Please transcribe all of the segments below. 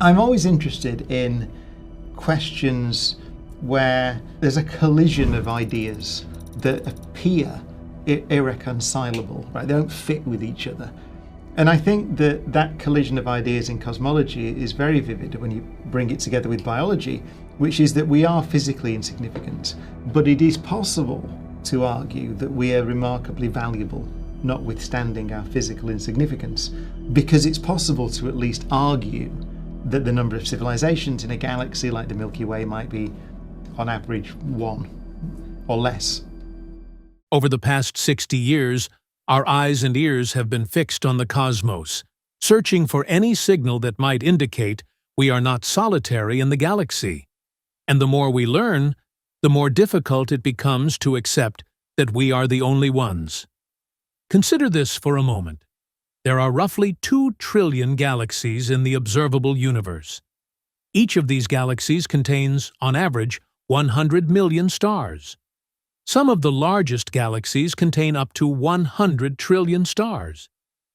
I'm always interested in questions where there's a collision of ideas that appear irreconcilable, right? They don't fit with each other. And I think that that collision of ideas in cosmology is very vivid when you bring it together with biology, which is that we are physically insignificant, but it is possible to argue that we are remarkably valuable, notwithstanding our physical insignificance, because it's possible to at least argue that the number of civilizations in a galaxy like the Milky Way might be, on average, 1 or less. Over the past 60 years, our eyes and ears have been fixed on the cosmos, searching for any signal that might indicate we are not solitary in the galaxy. And the more we learn, the more difficult it becomes to accept that we are the only ones. Consider this for a moment. There are roughly 2 trillion galaxies in the observable universe. Each of these galaxies contains, on average, 100 million stars. Some of the largest galaxies contain up to 100 trillion stars,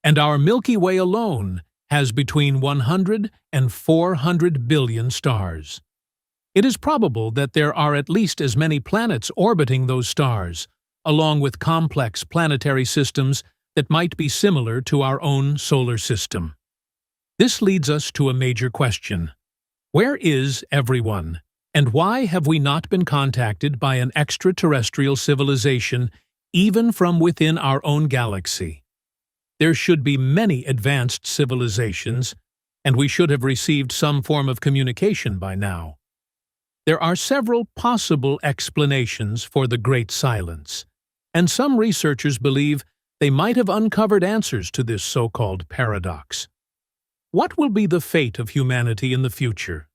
and our Milky Way alone has between 100 and 400 billion stars. It is probable that there are at least as many planets orbiting those stars, along with complex planetary systems that might be similar to our own solar system. This leads us to a major question. Where is everyone? And why have we not been contacted by an extraterrestrial civilization, even from within our own galaxy? There should be many advanced civilizations, and we should have received some form of communication by now. There are several possible explanations for the Great Silence, and some researchers believe they might have uncovered answers to this so-called paradox. What will be the fate of humanity in the future?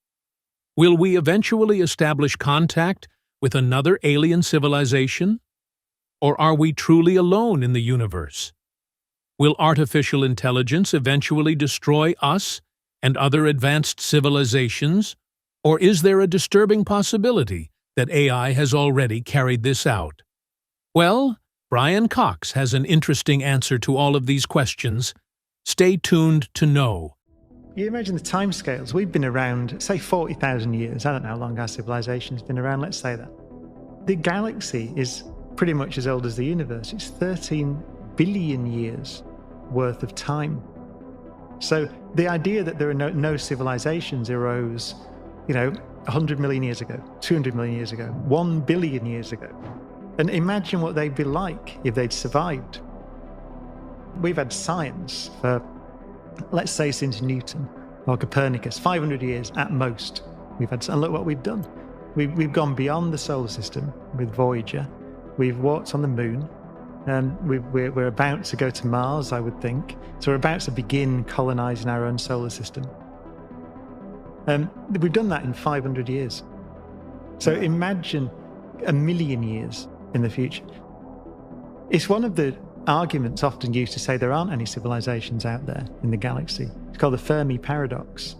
Will we eventually establish contact with another alien civilization? Or are we truly alone in the universe? Will artificial intelligence eventually destroy us and other advanced civilizations? Or is there a disturbing possibility that AI has already carried this out? Well, Brian Cox has an interesting answer to all of these questions. Stay tuned to know. You imagine the timescales. We've been around, say, 40,000 years. I don't know how long our civilization's been around, let's say that. The galaxy is pretty much as old as the universe. It's 13 billion years worth of time. So the idea that there are no civilizations arose, 100 million years ago, 200 million years ago, 1 billion years ago. And imagine what they'd be like if they'd survived. We've had science for, let's say, since Newton or Copernicus, 500 years at most. And look what we've done. We've gone beyond the solar system with Voyager. We've walked on the moon. And we're about to go to Mars, I would think. So we're about to begin colonizing our own solar system. We've done that in 500 years. So imagine 1 million years in the future. It's one of the arguments often used to say there aren't any civilizations out there in the galaxy. It's called the Fermi paradox.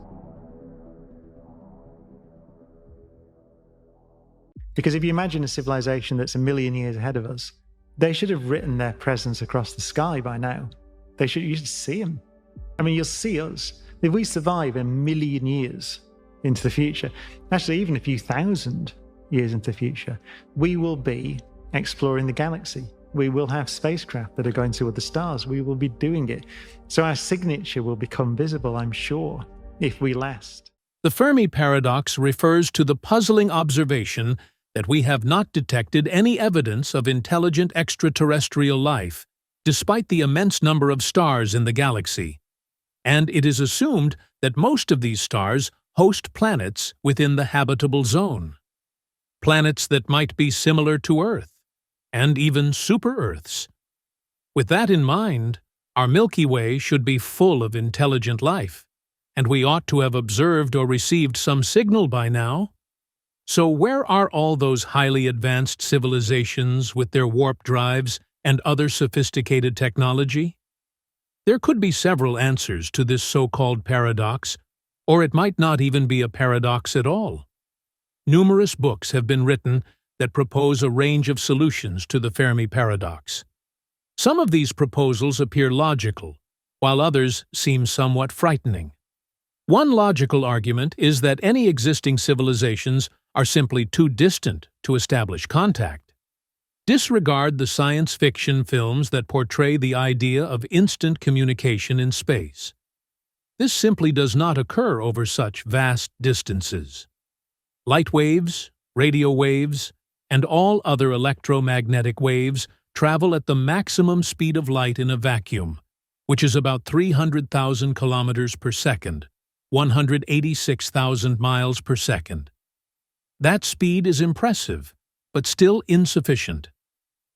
Because if you imagine a civilization that's 1 million years ahead of us, they should have written their presence across the sky by now. You should see them. I mean, you'll see us. If we survive 1 million years into the future, actually even a few thousand years into the future, we will be exploring the galaxy. We will have spacecraft that are going to other stars. We will be doing it. So our signature will become visible, I'm sure, if we last. The Fermi paradox refers to the puzzling observation that we have not detected any evidence of intelligent extraterrestrial life, despite the immense number of stars in the galaxy. And it is assumed that most of these stars host planets within the habitable zone. Planets that might be similar to Earth, and even super-Earths. With that in mind, our Milky Way should be full of intelligent life, and we ought to have observed or received some signal by now. So where are all those highly advanced civilizations with their warp drives and other sophisticated technology? There could be several answers to this so-called paradox, or it might not even be a paradox at all. Numerous books have been written that propose a range of solutions to the Fermi paradox. Some of these proposals appear logical, while others seem somewhat frightening. One logical argument is that any existing civilizations are simply too distant to establish contact. Disregard the science fiction films that portray the idea of instant communication in space. This simply does not occur over such vast distances. Light waves, radio waves, and all other electromagnetic waves travel at the maximum speed of light in a vacuum, which is about 300,000 kilometers per second, 186,000 miles per second. That speed is impressive, but still insufficient.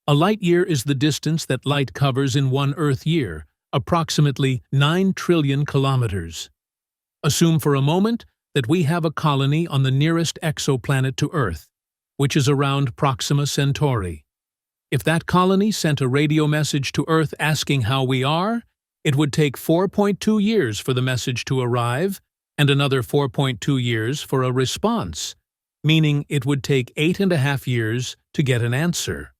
A light year is the distance that light covers in one Earth year, approximately 9 trillion kilometers. Assume for a moment that we have a colony on the nearest exoplanet to Earth, which is around Proxima Centauri. If that colony sent a radio message to Earth asking how we are, it would take 4.2 years for the message to arrive and another 4.2 years for a response, meaning it would take 8.5 years to get an answer.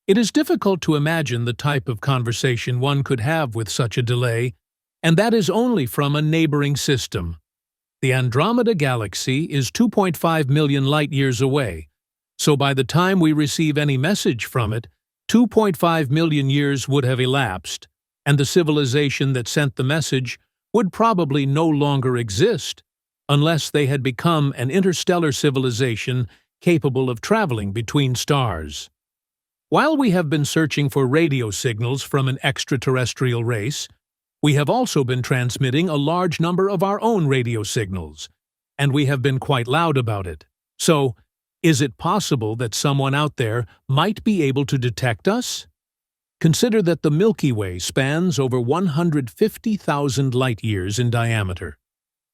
It is difficult to imagine the type of conversation one could have with such a delay, and that is only from a neighboring system. The Andromeda Galaxy is 2.5 million light-years away, so by the time we receive any message from it, 2.5 million years would have elapsed, and the civilization that sent the message would probably no longer exist, unless they had become an interstellar civilization capable of traveling between stars. While we have been searching for radio signals from an extraterrestrial race, we have also been transmitting a large number of our own radio signals, and we have been quite loud about it. So, is it possible that someone out there might be able to detect us? Consider that the Milky Way spans over 150,000 light-years in diameter,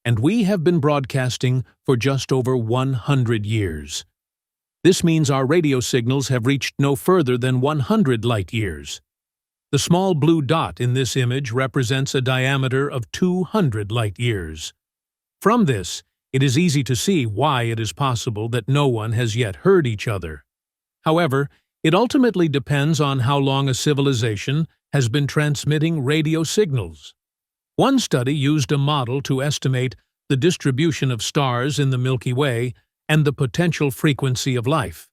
and we have been broadcasting for just over 100 years. This means our radio signals have reached no further than 100 light-years. The small blue dot in this image represents a diameter of 200 light-years. From this, it is easy to see why it is possible that no one has yet heard each other. However, it ultimately depends on how long a civilization has been transmitting radio signals. One study used a model to estimate the distribution of stars in the Milky Way and the potential frequency of life.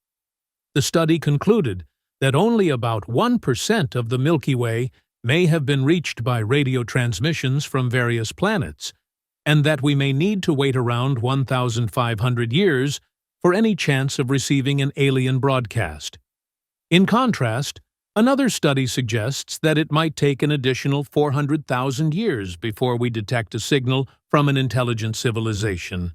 The study concluded that only about 1% of the Milky Way may have been reached by radio transmissions from various planets, and that we may need to wait around 1,500 years for any chance of receiving an alien broadcast. In contrast, another study suggests that it might take an additional 400,000 years before we detect a signal from an intelligent civilization.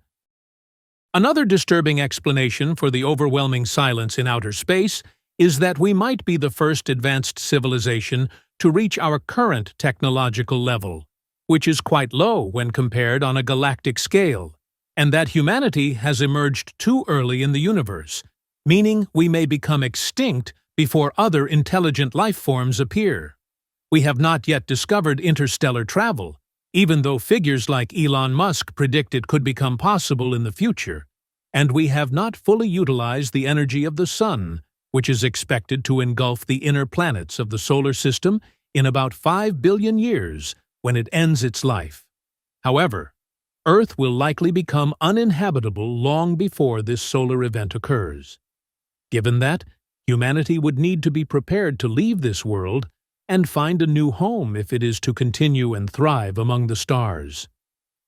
Another disturbing explanation for the overwhelming silence in outer space is that we might be the first advanced civilization to reach our current technological level, which is quite low when compared on a galactic scale, and that humanity has emerged too early in the universe, meaning we may become extinct before other intelligent life forms appear. We have not yet discovered interstellar travel, even though figures like Elon Musk predict it could become possible in the future, and we have not fully utilized the energy of the Sun, which is expected to engulf the inner planets of the solar system in about 5 billion years when it ends its life. However, Earth will likely become uninhabitable long before this solar event occurs. Given that, humanity would need to be prepared to leave this world and find a new home if it is to continue and thrive among the stars.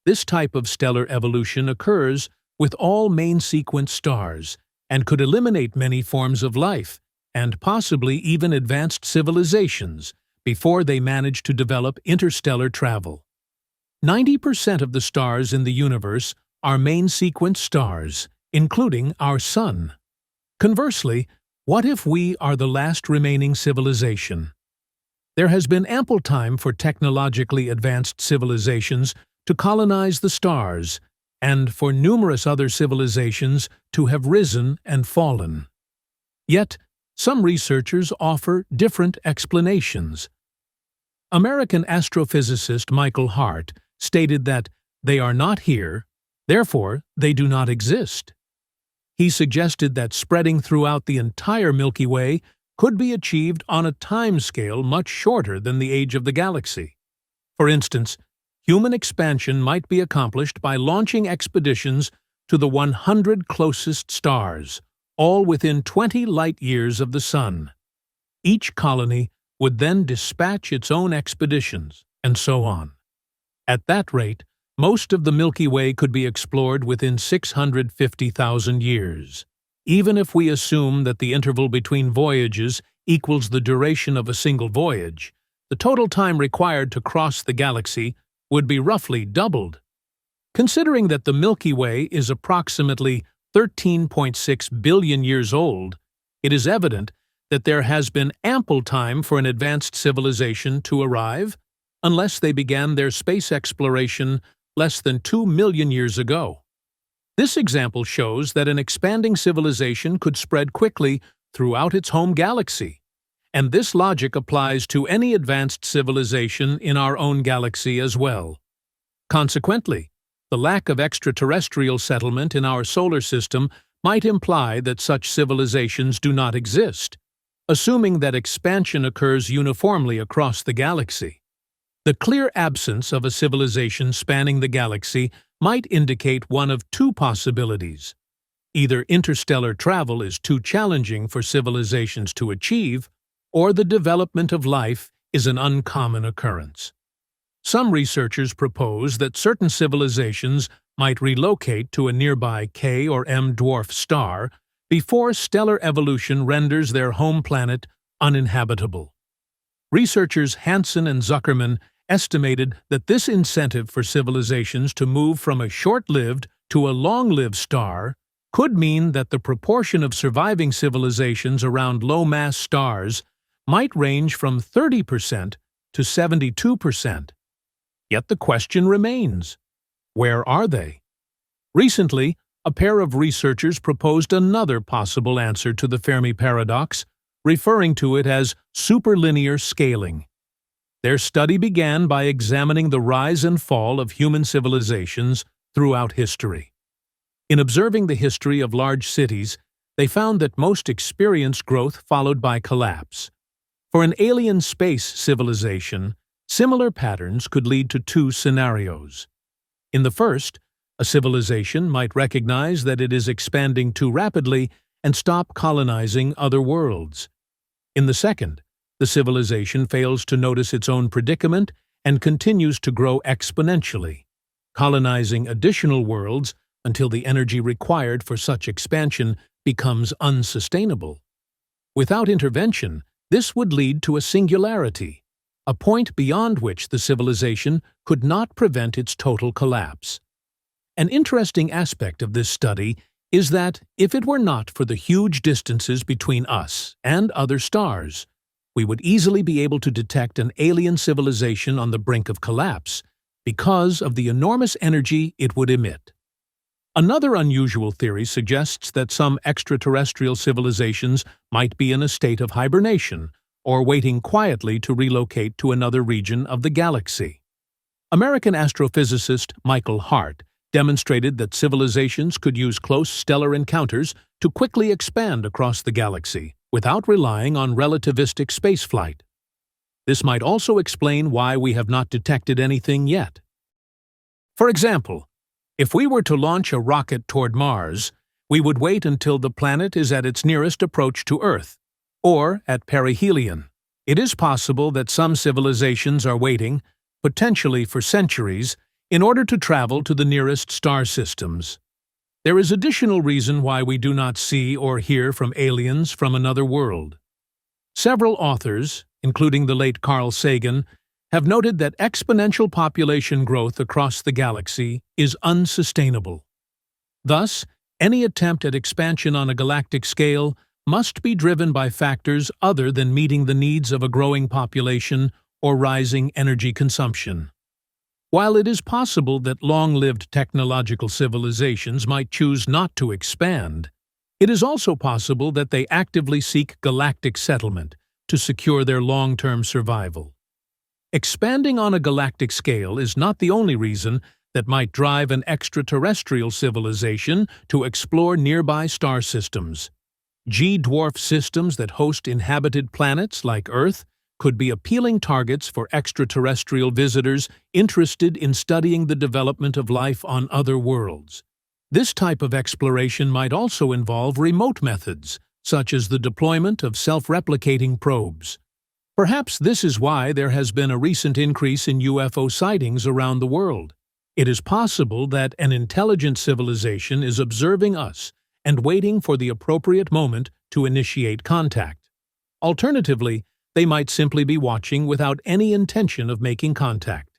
This type of stellar evolution occurs with all main-sequence stars and could eliminate many forms of life and possibly even advanced civilizations before they manage to develop interstellar travel. 90% of the stars in the universe are main-sequence stars, including our Sun. Conversely, what if we are the last remaining civilization? There has been ample time for technologically advanced civilizations to colonize the stars, and for numerous other civilizations to have risen and fallen. Yet, some researchers offer different explanations. American astrophysicist Michael Hart stated that they are not here, therefore they do not exist. He suggested that spreading throughout the entire Milky Way could be achieved on a timescale much shorter than the age of the galaxy. For instance, human expansion might be accomplished by launching expeditions to the 100 closest stars, all within 20 light-years of the Sun. Each colony would then dispatch its own expeditions, and so on. At that rate, most of the Milky Way could be explored within 650,000 years. Even if we assume that the interval between voyages equals the duration of a single voyage, the total time required to cross the galaxy would be roughly doubled. Considering that the Milky Way is approximately 13.6 billion years old, it is evident that there has been ample time for an advanced civilization to arrive, unless they began their space exploration less than 2 million years ago. This example shows that an expanding civilization could spread quickly throughout its home galaxy, and this logic applies to any advanced civilization in our own galaxy as well. Consequently, the lack of extraterrestrial settlement in our solar system might imply that such civilizations do not exist, assuming that expansion occurs uniformly across the galaxy. The clear absence of a civilization spanning the galaxy might indicate one of two possibilities. Either interstellar travel is too challenging for civilizations to achieve, or the development of life is an uncommon occurrence. Some researchers propose that certain civilizations might relocate to a nearby K or M dwarf star before stellar evolution renders their home planet uninhabitable. Researchers Hansen and Zuckerman estimated that this incentive for civilizations to move from a short-lived to a long-lived star could mean that the proportion of surviving civilizations around low-mass stars might range from 30% to 72%. Yet the question remains: where are they? Recently, a pair of researchers proposed another possible answer to the Fermi paradox, referring to it as superlinear scaling. Their study began by examining the rise and fall of human civilizations throughout history. In observing the history of large cities, they found that most experienced growth followed by collapse. For an alien space civilization, similar patterns could lead to two scenarios. In the first, a civilization might recognize that it is expanding too rapidly and stop colonizing other worlds. In the second, the civilization fails to notice its own predicament and continues to grow exponentially, colonizing additional worlds until the energy required for such expansion becomes unsustainable. Without intervention, this would lead to a singularity, a point beyond which the civilization could not prevent its total collapse. An interesting aspect of this study is that if it were not for the huge distances between us and other stars, we would easily be able to detect an alien civilization on the brink of collapse because of the enormous energy it would emit. Another unusual theory suggests that some extraterrestrial civilizations might be in a state of hibernation or waiting quietly to relocate to another region of the galaxy. American astrophysicist Michael Hart demonstrated that civilizations could use close stellar encounters to quickly expand across the galaxy without relying on relativistic spaceflight. This might also explain why we have not detected anything yet. For example, if we were to launch a rocket toward Mars, we would wait until the planet is at its nearest approach to Earth, or at perihelion. It is possible that some civilizations are waiting, potentially for centuries, in order to travel to the nearest star systems. There is additional reason why we do not see or hear from aliens from another world. Several authors, including the late Carl Sagan, have noted that exponential population growth across the galaxy is unsustainable. Thus, any attempt at expansion on a galactic scale must be driven by factors other than meeting the needs of a growing population or rising energy consumption. While it is possible that long-lived technological civilizations might choose not to expand, it is also possible that they actively seek galactic settlement to secure their long-term survival. Expanding on a galactic scale is not the only reason that might drive an extraterrestrial civilization to explore nearby star systems. G-dwarf systems that host inhabited planets like Earth could be appealing targets for extraterrestrial visitors interested in studying the development of life on other worlds. This type of exploration might also involve remote methods, such as the deployment of self-replicating probes. Perhaps this is why there has been a recent increase in UFO sightings around the world. It is possible that an intelligent civilization is observing us and waiting for the appropriate moment to initiate contact. Alternatively, they might simply be watching without any intention of making contact.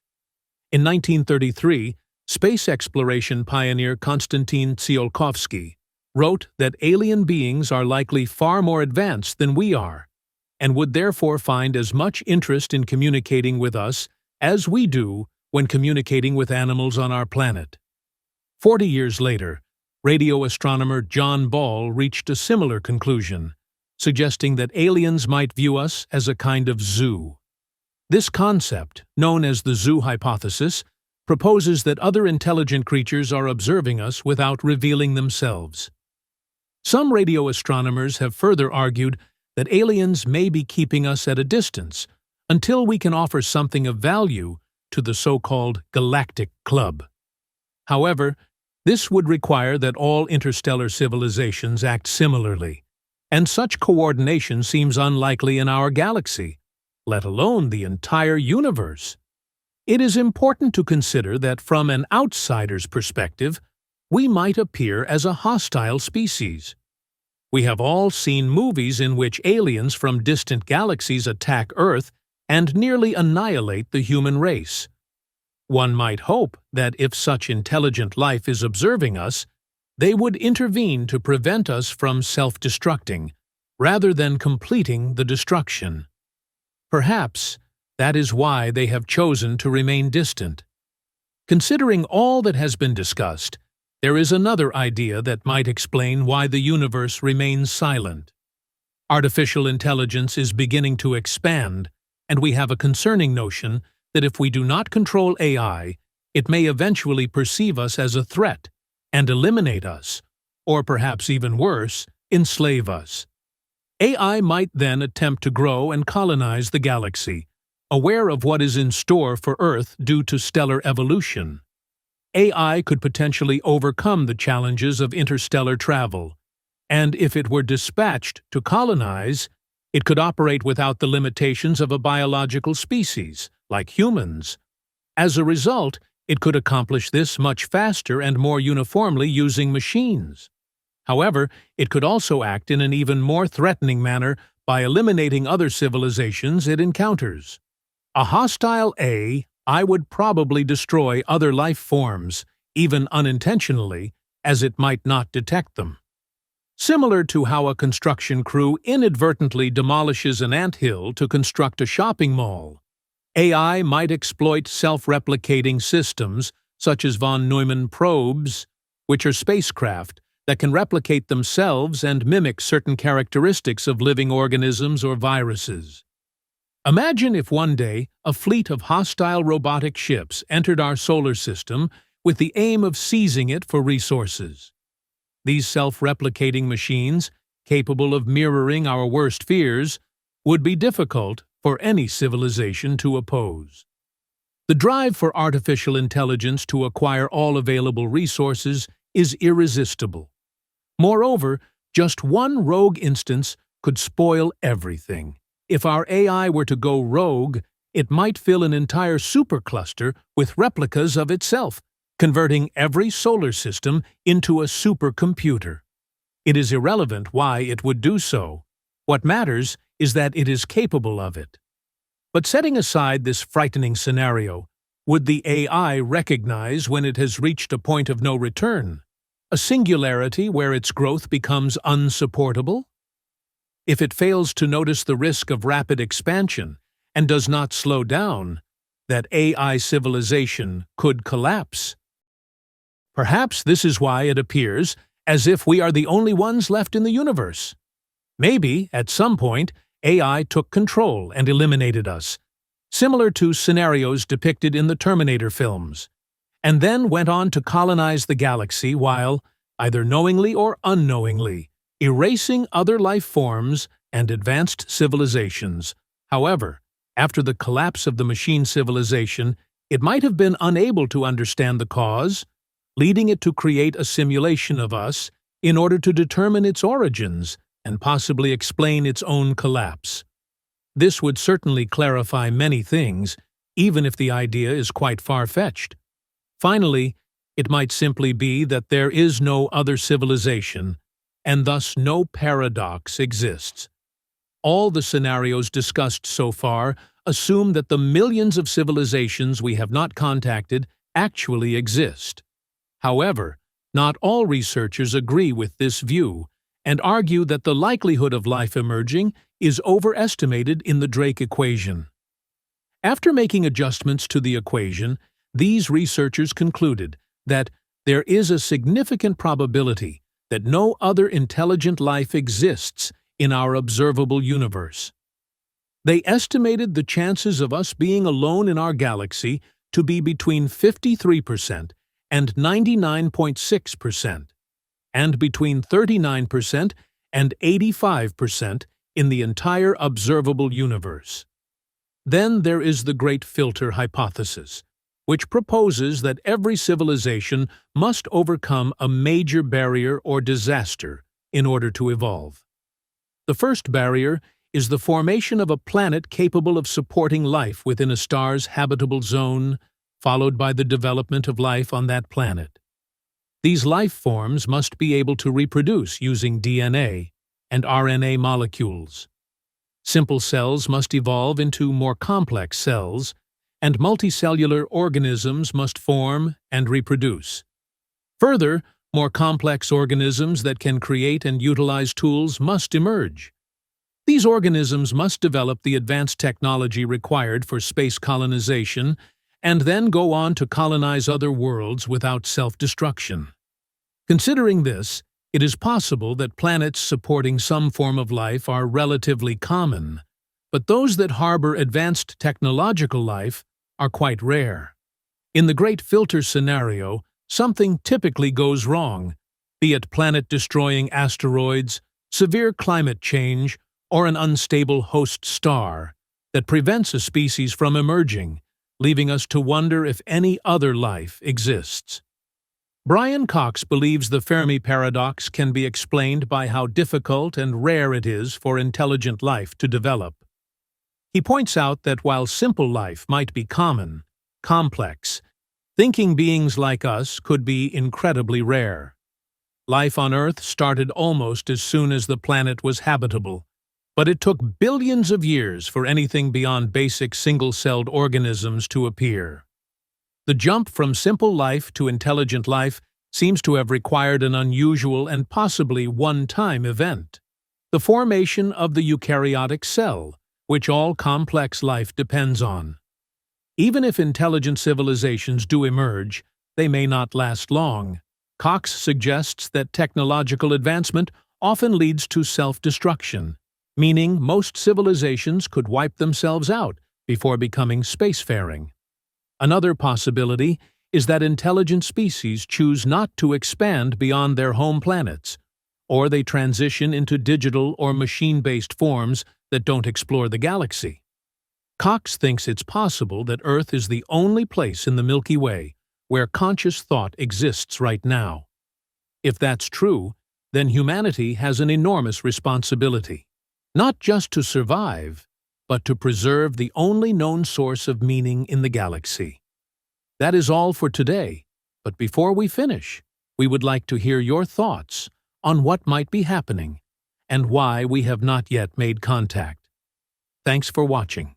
In 1933, space exploration pioneer Konstantin Tsiolkovsky wrote that alien beings are likely far more advanced than we are, and would therefore find as much interest in communicating with us as we do when communicating with animals on our planet. 40 years later, radio astronomer John Ball reached a similar conclusion, suggesting that aliens might view us as a kind of zoo. This concept, known as the zoo hypothesis, proposes that other intelligent creatures are observing us without revealing themselves. Some radio astronomers have further argued that aliens may be keeping us at a distance until we can offer something of value to the so-called Galactic Club. However, this would require that all interstellar civilizations act similarly, and such coordination seems unlikely in our galaxy, let alone the entire universe. It is important to consider that from an outsider's perspective, we might appear as a hostile species. We have all seen movies in which aliens from distant galaxies attack Earth and nearly annihilate the human race. One might hope that if such intelligent life is observing us, they would intervene to prevent us from self-destructing, rather than completing the destruction. Perhaps that is why they have chosen to remain distant. Considering all that has been discussed, there is another idea that might explain why the universe remains silent. Artificial intelligence is beginning to expand, and we have a concerning notion that if we do not control AI, it may eventually perceive us as a threat and eliminate us, or perhaps even worse, enslave us. AI might then attempt to grow and colonize the galaxy, aware of what is in store for Earth due to stellar evolution. AI could potentially overcome the challenges of interstellar travel, and if it were dispatched to colonize, it could operate without the limitations of a biological species, like humans. As a result, it could accomplish this much faster and more uniformly using machines. However, it could also act in an even more threatening manner by eliminating other civilizations it encounters. A hostile AI would probably destroy other life forms, even unintentionally, as it might not detect them. Similar to how a construction crew inadvertently demolishes an anthill to construct a shopping mall, AI might exploit self-replicating systems such as von Neumann probes, which are spacecraft that can replicate themselves and mimic certain characteristics of living organisms or viruses. Imagine if one day a fleet of hostile robotic ships entered our solar system with the aim of seizing it for resources. These self-replicating machines, capable of mirroring our worst fears, would be difficult for any civilization to oppose. The drive for artificial intelligence to acquire all available resources is irresistible. Moreover, just one rogue instance could spoil everything. If our AI were to go rogue, it might fill an entire supercluster with replicas of itself, converting every solar system into a supercomputer. It is irrelevant why it would do so. What matters is that it is capable of it. But setting aside this frightening scenario, would the AI recognize when it has reached a point of no return? A singularity where its growth becomes unsupportable? If it fails to notice the risk of rapid expansion and does not slow down, that AI civilization could collapse. Perhaps this is why it appears as if we are the only ones left in the universe. Maybe, at some point, AI took control and eliminated us, similar to scenarios depicted in the Terminator films, and then went on to colonize the galaxy while, either knowingly or unknowingly, erasing other life forms and advanced civilizations. However, After the collapse of the machine civilization, it might have been unable to understand the cause, leading it to create a simulation of us in order to determine its origins and possibly explain its own collapse. This would certainly clarify many things, even if the idea is quite far-fetched. Finally, it might simply be that there is no other civilization, and thus no paradox exists. All the scenarios discussed so far assume that the millions of civilizations we have not contacted actually exist. However, not all researchers agree with this view and argue that the likelihood of life emerging is overestimated in the Drake equation. After making adjustments to the equation, these researchers concluded that there is a significant probability that no other intelligent life exists in our observable universe. They estimated the chances of us being alone in our galaxy to be between 53% and 99.6%, and between 39% and 85% in the entire observable universe. Then there is the Great Filter hypothesis, which proposes that every civilization must overcome a major barrier or disaster in order to evolve. The first barrier is the formation of a planet capable of supporting life within a star's habitable zone, followed by the development of life on that planet. These life forms must be able to reproduce using DNA and RNA molecules. Simple cells must evolve into more complex cells, and multicellular organisms must form and reproduce. Further, more complex organisms that can create and utilize tools must emerge. These organisms must develop the advanced technology required for space colonization and then go on to colonize other worlds without self-destruction. Considering this, it is possible that planets supporting some form of life are relatively common, but those that harbor advanced technological life are quite rare. In the Great Filter scenario, something typically goes wrong, be it planet-destroying asteroids, severe climate change, or an unstable host star that prevents a species from emerging, leaving us to wonder if any other life exists. Brian Cox believes the Fermi paradox can be explained by how difficult and rare it is for intelligent life to develop. He points out that while simple life might be common, complex, thinking beings like us could be incredibly rare. Life on Earth started almost as soon as the planet was habitable, but it took billions of years for anything beyond basic single-celled organisms to appear. The jump from simple life to intelligent life seems to have required an unusual and possibly one-time event: the formation of the eukaryotic cell, which all complex life depends on. Even if intelligent civilizations do emerge, they may not last long. Cox suggests that technological advancement often leads to self-destruction, meaning most civilizations could wipe themselves out before becoming spacefaring. Another possibility is that intelligent species choose not to expand beyond their home planets, or they transition into digital or machine-based forms that don't explore the galaxy. Cox thinks it's possible that Earth is the only place in the Milky Way where conscious thought exists right now. If that's true, then humanity has an enormous responsibility, not just to survive, but to preserve the only known source of meaning in the galaxy. That is all for today, but before we finish, we would like to hear your thoughts on what might be happening and why we have not yet made contact. Thanks for watching.